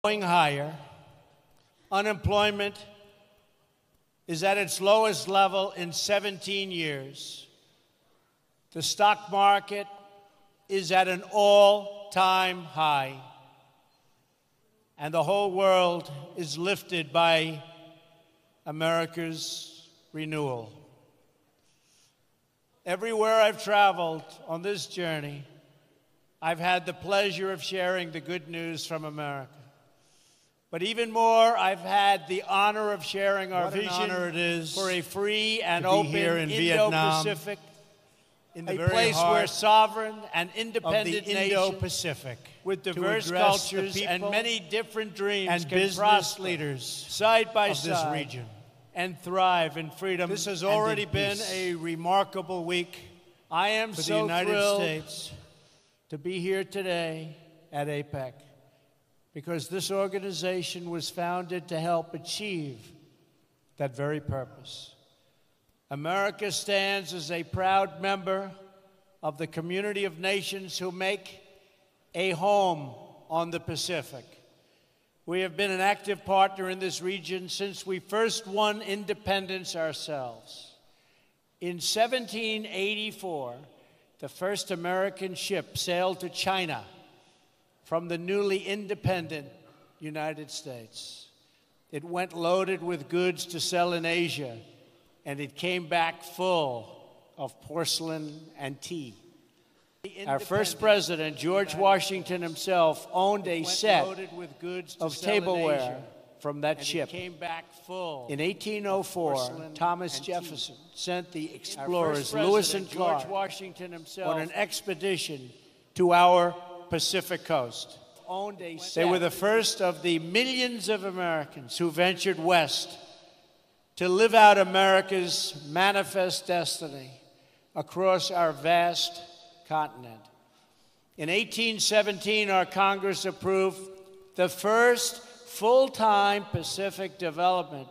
going higher. Unemployment is at its lowest level in 17 years. The stock market is at an all-time high. And the whole world is lifted by America's renewal. Everywhere I've traveled on this journey, I've had the pleasure of sharing the good news from America. But even more, I've had the honor of sharing our vision for a free and open Indo-Pacific, a place where sovereign and independent nations with diverse cultures and many different dreams can prosper leaders side by side and thrive in freedom. This has already been a remarkable week. I am so thrilled to be here today at APEC, because this organization was founded to help achieve that very purpose. America stands as a proud member of the community of nations who make a home on the Pacific. We have been an active partner in this region since we first won independence ourselves. In 1784, the first American ship sailed to China from the newly independent United States. It went loaded with goods to sell in Asia, and it came back full of porcelain and tea. Our first president, George Washington himself, owned a set of tableware from that ship. In 1804, Thomas Jefferson sent the explorers Lewis and Clark on an expedition to our Pacific coast. They were the first of the millions of Americans who ventured west to live out America's manifest destiny across our vast continent. In 1817, our Congress approved the first full-time Pacific development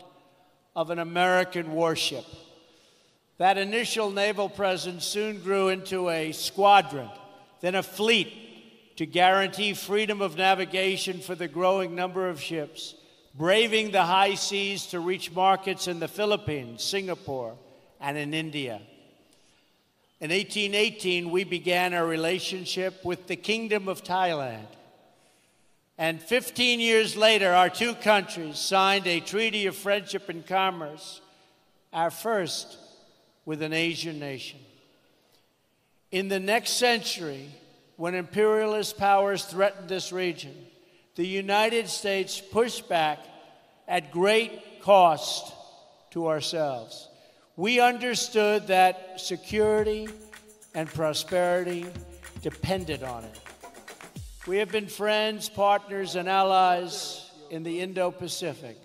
of an American warship. That initial naval presence soon grew into a squadron, then a fleet, to guarantee freedom of navigation for the growing number of ships, braving the high seas to reach markets in the Philippines, Singapore, and in India. In 1818, we began our relationship with the Kingdom of Thailand. And 15 years later, our two countries signed a treaty of friendship and commerce, our first with an Asian nation. In the next century, when imperialist powers threatened this region, the United States pushed back at great cost to ourselves. We understood that security and prosperity depended on it. We have been friends, partners, and allies in the Indo-Pacific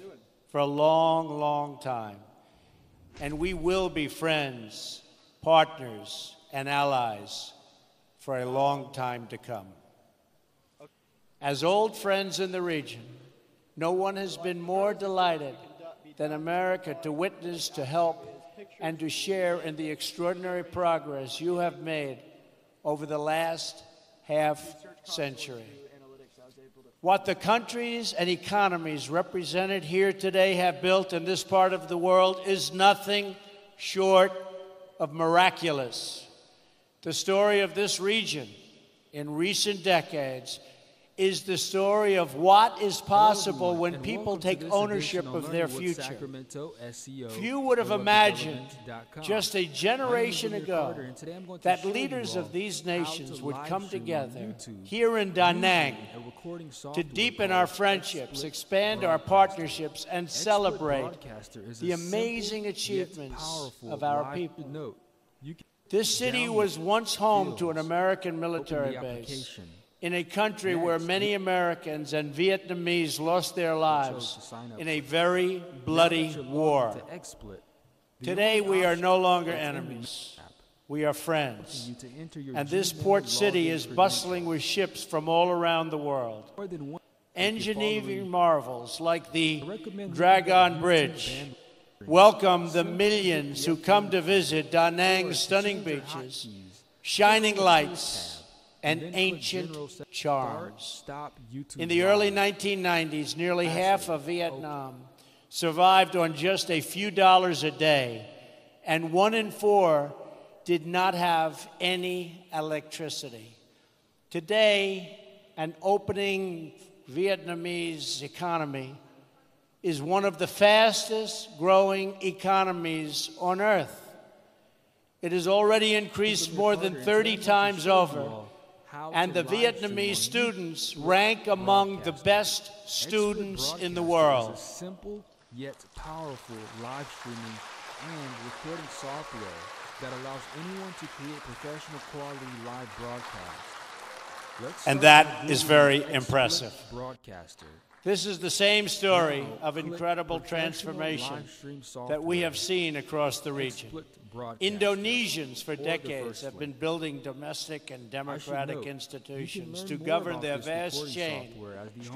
for a long, long time. And we will be friends, partners, and allies for a long time to come. As old friends in the region, no one has been more delighted than America to witness, to help, and to share in the extraordinary progress you have made over the last half-century. What the countries and economies represented here today have built in this part of the world is nothing short of miraculous. The story of this region in recent decades is the story of what is possible when people take ownership of their future. Few would have imagined just a generation ago that leaders of these nations would come together here in Da Nang to deepen our friendships, expand our partnerships, and celebrate the amazing achievements of our people. This city was once home to an American military base in a country where many Americans and Vietnamese lost their lives in a very bloody war. Today, we are no longer enemies. We are friends. And this port city is bustling with ships from all around the world. Engineering marvels like the Dragon Bridge welcome the millions who come to visit Da Nang's stunning beaches, shining lights, and ancient charms. In the early 1990s, nearly half of Vietnam survived on just a few dollars a day, and 1 in 4 did not have any electricity. Today, an opening Vietnamese economy is one of the fastest growing economies on earth. It has already increased more than 30 times over, and the Vietnamese students rank among the best students in the world. Simple yet powerful live streaming and recording software that allows anyone to create professional quality live broadcasts. And that is very impressive. This is the same story of incredible transformation that we have seen across the region. Indonesians for decades have been building domestic and democratic institutions to govern their vast chain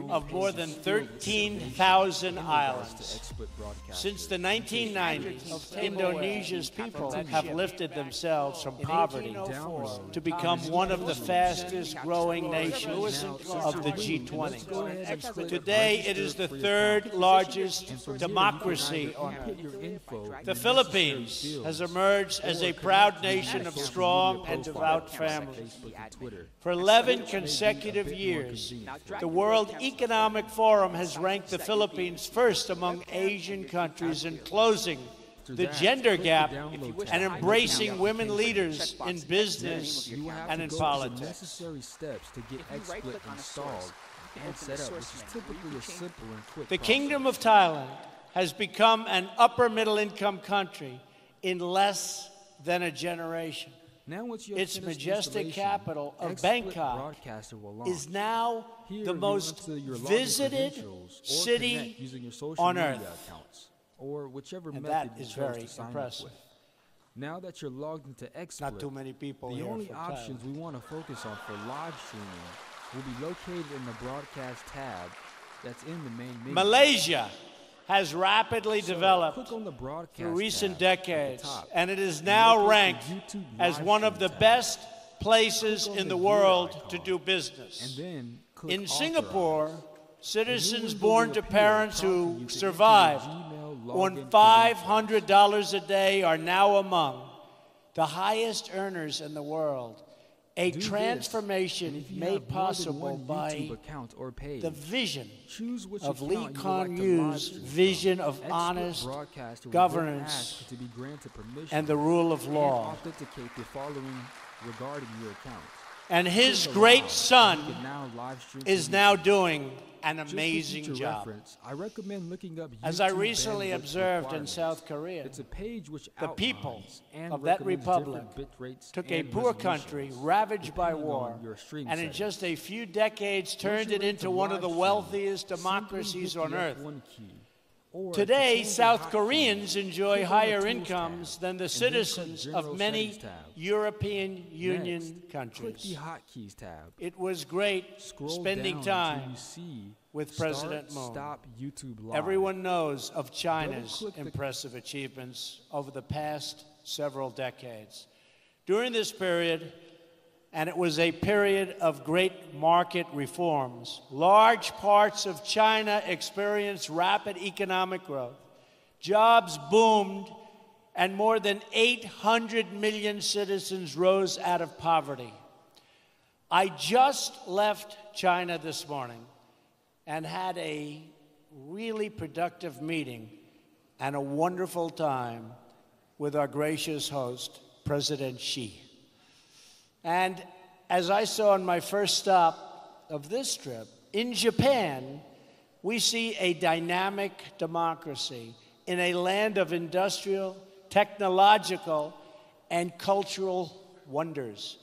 of more than 13,000 islands. Since the 1990s, Indonesia's people have lifted themselves from poverty to become one of the fastest growing nations of the G20. Today, it is the third largest democracy on earth. The Philippines has emerged as a proud nation of strong and devout families. For 11 consecutive years, the World Economic Forum has ranked the Philippines first among Asian countries in closing the gender gap and embracing women leaders in business and in politics. Necessary steps to get XSplit installed and set up, which is typically a simple and quick The Kingdom of Thailand has become an upper middle income country in less than a generation. Its majestic capital of Bangkok is now the most visited city on earth. Or whichever and method that is very impressive. Now that you're logged into XSplit, not too many people the here only from options Thailand. we want to focus on for live streaming will be located in the broadcast tab that's in the main menu. Malaysia has rapidly developed click on the broadcast through recent tab decades, at the top, and it is now ranked as live one of the stream tab. best places Click on in the the gear world icon, to do business. and then click In Authorize. Singapore, And citizens you born will to appear parents prompting who you to enter your survived Gmail on login $500 a day are now among the highest earners in the world. A Do this, transformation and if you made have more than possible one by YouTube account or page, the vision choose which of account Lee you would Kuan like to Yew's live stream vision from. of XSplit honest broadcaster will then governance ask to be granted permission and the rule of and law. authenticate the following regarding your account. And his Click great allow, son and you can now live stream is to now YouTube. doing an Just for amazing future job. reference, I recommend looking up As I YouTube recently bandwidth observed in requirements. South Korea, It's a page which the people outlines and of that recommends republic different bit rates took a and poor country resolutions ravaged by depending war on your stream and in settings. just a few decades turned Once it you're into into one of live the streaming, wealthiest simply democracies hit on the earth. F1 key, or to Today, change the South hotkey, Koreans enjoy click on the higher Tools incomes tab, than the and then click citizens General of many Settings tab. European Union Next, click countries. the Hotkeys tab. It was great Scroll spending down until time you see with Start, President Moon. Stop YouTube Live. Everyone knows of China's Double-click the- impressive achievements over the past several decades. During this period, and it was a period of great market reforms, large parts of China experienced rapid economic growth. Jobs boomed, and more than 800 million citizens rose out of poverty. I just left China this morning and had a really productive meeting and a wonderful time with our gracious host, President Xi. And as I saw on my first stop of this trip, in Japan, we see a dynamic democracy in a land of industrial, technological, and cultural wonders.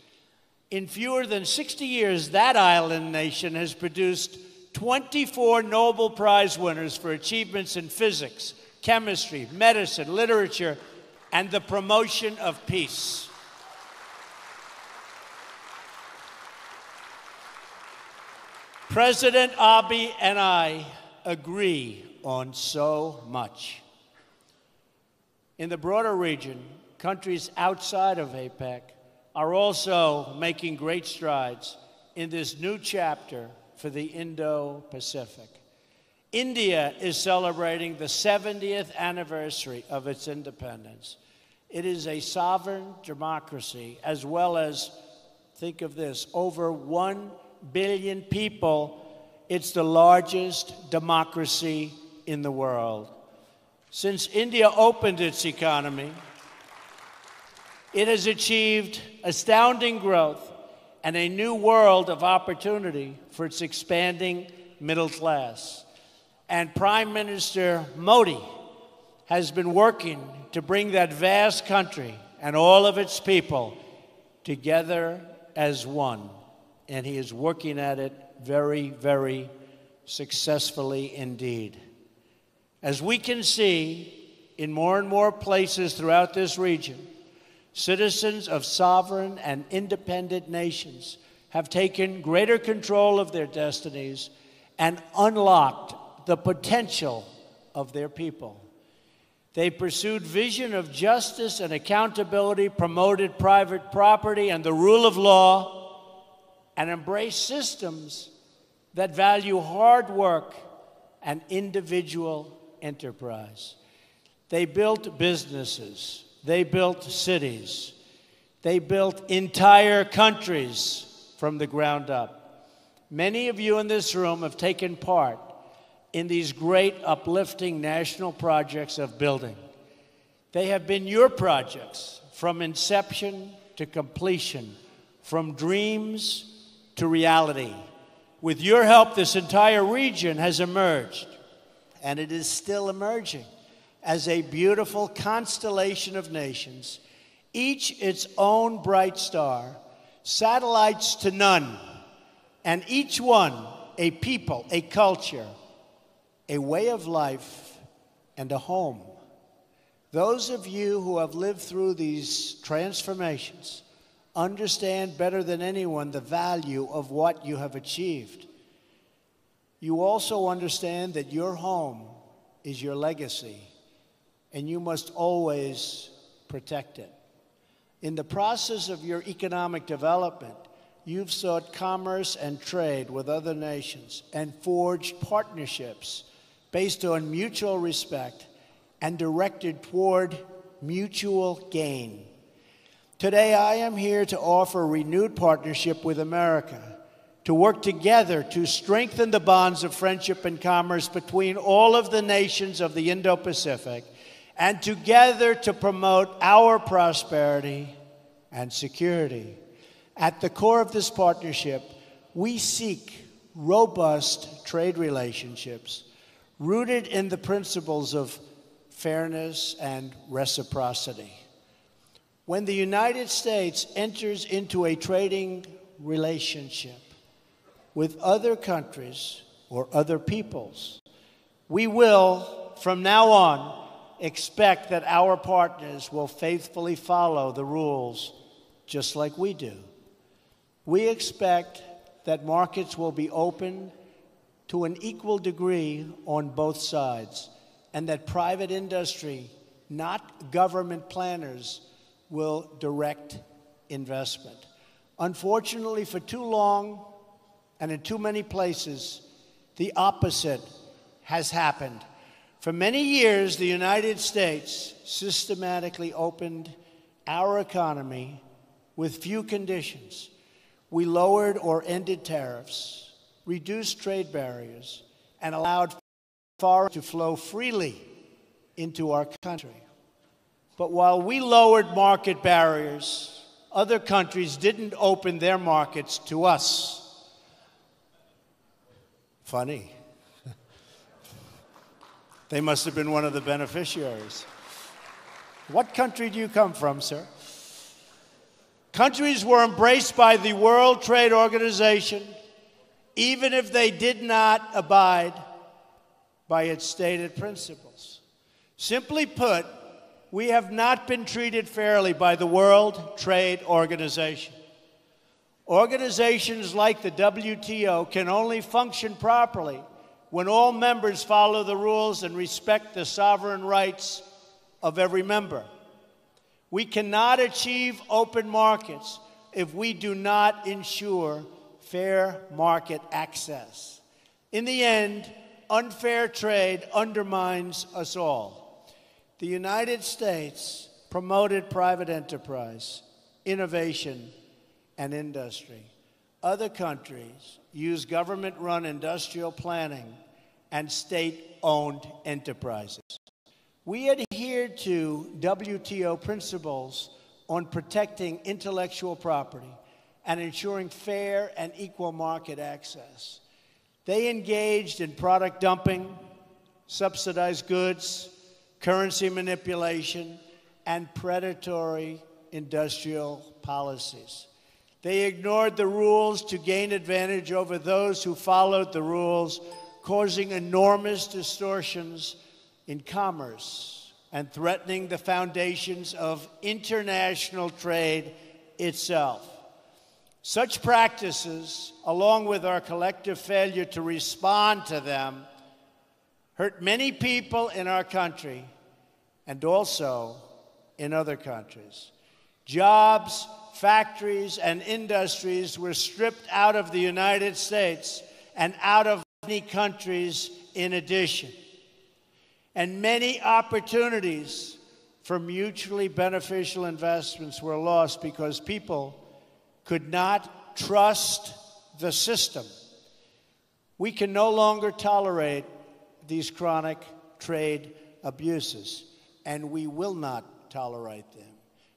In fewer than 60 years, that island nation has produced 24 Nobel Prize winners for achievements in physics, chemistry, medicine, literature, and the promotion of peace. President Abe and I agree on so much. In the broader region, countries outside of APEC are also making great strides in this new chapter for the Indo-Pacific. India is celebrating the 70th anniversary of its independence. It is a sovereign democracy, as well as, think of this, over 1 billion people. It's the largest democracy in the world. Since India opened its economy, it has achieved astounding growth and a new world of opportunity for its expanding middle class. And Prime Minister Modi has been working to bring that vast country and all of its people together as one. And he is working at it very, very successfully indeed. As we can see in more and more places throughout this region, citizens of sovereign and independent nations have taken greater control of their destinies and unlocked the potential of their people. They pursued vision of justice and accountability, promoted private property and the rule of law, and embraced systems that value hard work and individual enterprise. They built businesses. They built cities. They built entire countries from the ground up. Many of you in this room have taken part in these great uplifting national projects of building. They have been your projects from inception to completion, from dreams to reality. With your help, this entire region has emerged, and it is still emerging, as a beautiful constellation of nations, each its own bright star, satellites to none, and each one a people, a culture, a way of life, and a home. Those of you who have lived through these transformations understand better than anyone the value of what you have achieved. You also understand that your home is your legacy, and you must always protect it. In the process of your economic development, you've sought commerce and trade with other nations and forged partnerships based on mutual respect and directed toward mutual gain. Today, I am here to offer a renewed partnership with America, to work together to strengthen the bonds of friendship and commerce between all of the nations of the Indo-Pacific, and together to promote our prosperity and security. At the core of this partnership, we seek robust trade relationships rooted in the principles of fairness and reciprocity. When the United States enters into a trading relationship with other countries or other peoples, we will, from now on, expect that our partners will faithfully follow the rules just like we do. We expect that markets will be open to an equal degree on both sides, and that private industry, not government planners, will direct investment. Unfortunately, for too long and in too many places, the opposite has happened. For many years, the United States systematically opened our economy with few conditions. We lowered or ended tariffs, reduced trade barriers, and allowed foreign to flow freely into our country. But while we lowered market barriers, other countries didn't open their markets to us. Funny. They must have been one of the beneficiaries. What country do you come from, sir? Countries were embraced by the World Trade Organization, even if they did not abide by its stated principles. Simply put, we have not been treated fairly by the World Trade Organization. Organizations like the WTO can only function properly when all members follow the rules and respect the sovereign rights of every member. We cannot achieve open markets if we do not ensure fair market access. In the end, unfair trade undermines us all. The United States promoted private enterprise, innovation, and industry. Other countries use government-run industrial planning and state-owned enterprises. We adhere to WTO principles on protecting intellectual property and ensuring fair and equal market access. They engaged in product dumping, subsidized goods, currency manipulation, and predatory industrial policies. They ignored the rules to gain advantage over those who followed the rules, causing enormous distortions in commerce and threatening the foundations of international trade itself. Such practices, along with our collective failure to respond to them, hurt many people in our country and also in other countries. Jobs, factories, and industries were stripped out of the United States and out of many countries in addition. And many opportunities for mutually beneficial investments were lost because people could not trust the system. We can no longer tolerate these chronic trade abuses, and we will not tolerate them.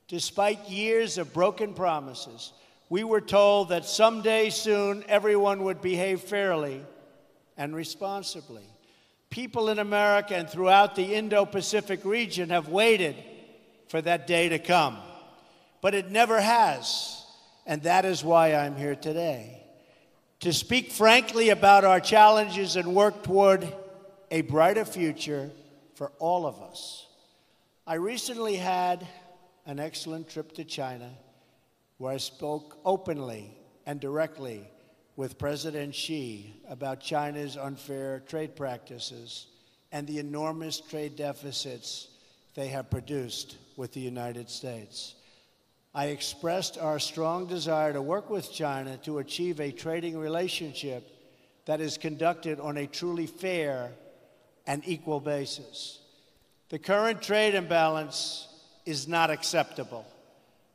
Despite years of broken promises, we were told that someday soon everyone would behave fairly and responsibly. People in America and throughout the Indo-Pacific region have waited for that day to come, but it never has, and that is why I'm here today, to speak frankly about our challenges and work toward a brighter future for all of us. I recently had an excellent trip to China, where I spoke openly and directly with President Xi about China's unfair trade practices and the enormous trade deficits they have produced with the United States. I expressed our strong desire to work with China to achieve a trading relationship that is conducted on a truly fair and equal basis. The current trade imbalance is not acceptable.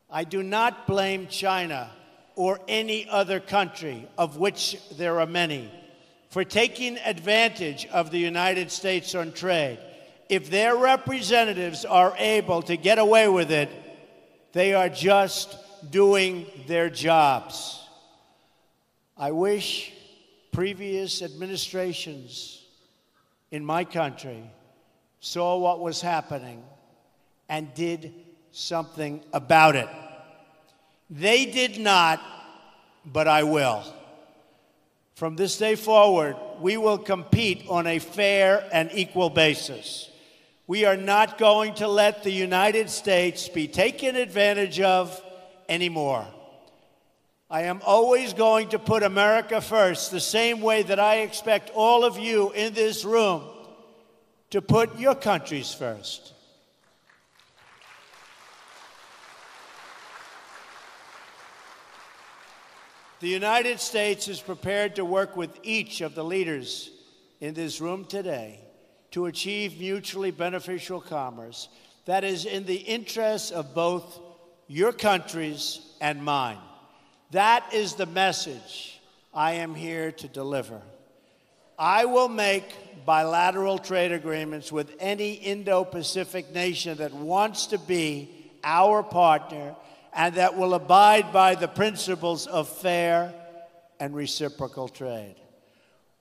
I do not blame China or any other country, of which there are many, for taking advantage of the United States on trade. If their representatives are able to get away with it, they are just doing their jobs. I wish previous administrations in my country saw what was happening and did something about it. They did not, but I will. From this day forward, we will compete on a fair and equal basis. We are not going to let the United States be taken advantage of anymore. I am always going to put America first, the same way that I expect all of you in this room to put your countries first. The United States is prepared to work with each of the leaders in this room today to achieve mutually beneficial commerce that is in the interests of both your countries and mine. That is the message I am here to deliver. I will make bilateral trade agreements with any Indo-Pacific nation that wants to be our partner and that will abide by the principles of fair and reciprocal trade.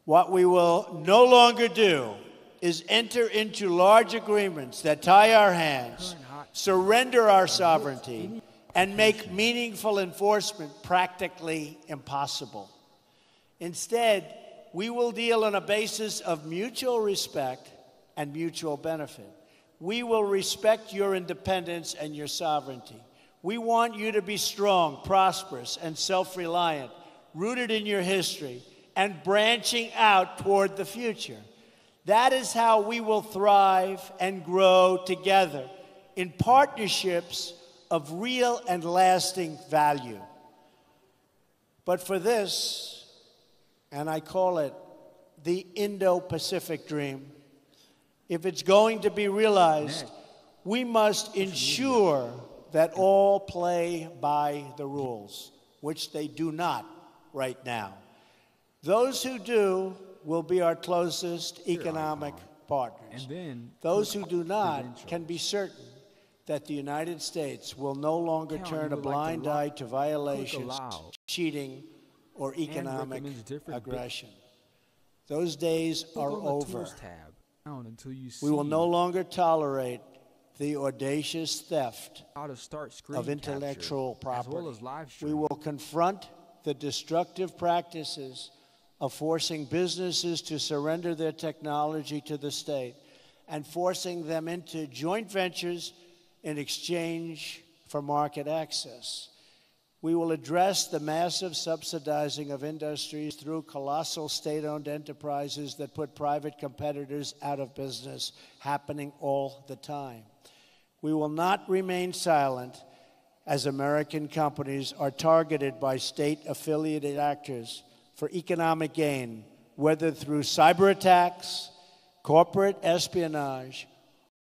What we will no longer do is enter into large agreements that tie our hands, surrender our sovereignty, and make meaningful enforcement practically impossible. Instead, we will deal on a basis of mutual respect and mutual benefit. We will respect your independence and your sovereignty. We want you to be strong, prosperous, and self-reliant, rooted in your history, and branching out toward the future. That is how we will thrive and grow together, in partnerships of real and lasting value. But for this, and I call it the Indo-Pacific dream, if it's going to be realized, we must ensure that all play by the rules, which they do not right now. Those who do will be our closest economic partners. And then those who do not can be certain that the United States will no longer turn a blind eye to violations, cheating, or economic aggression. Those days are over. We will no longer tolerate the audacious theft of intellectual property. We will confront the destructive practices of forcing businesses to surrender their technology to the state and forcing them into joint ventures in exchange for market access. We will address the massive subsidizing of industries through colossal state-owned enterprises that put private competitors out of business, happening all the time. We will not remain silent as American companies are targeted by state-affiliated actors for economic gain, whether through cyber attacks, corporate espionage,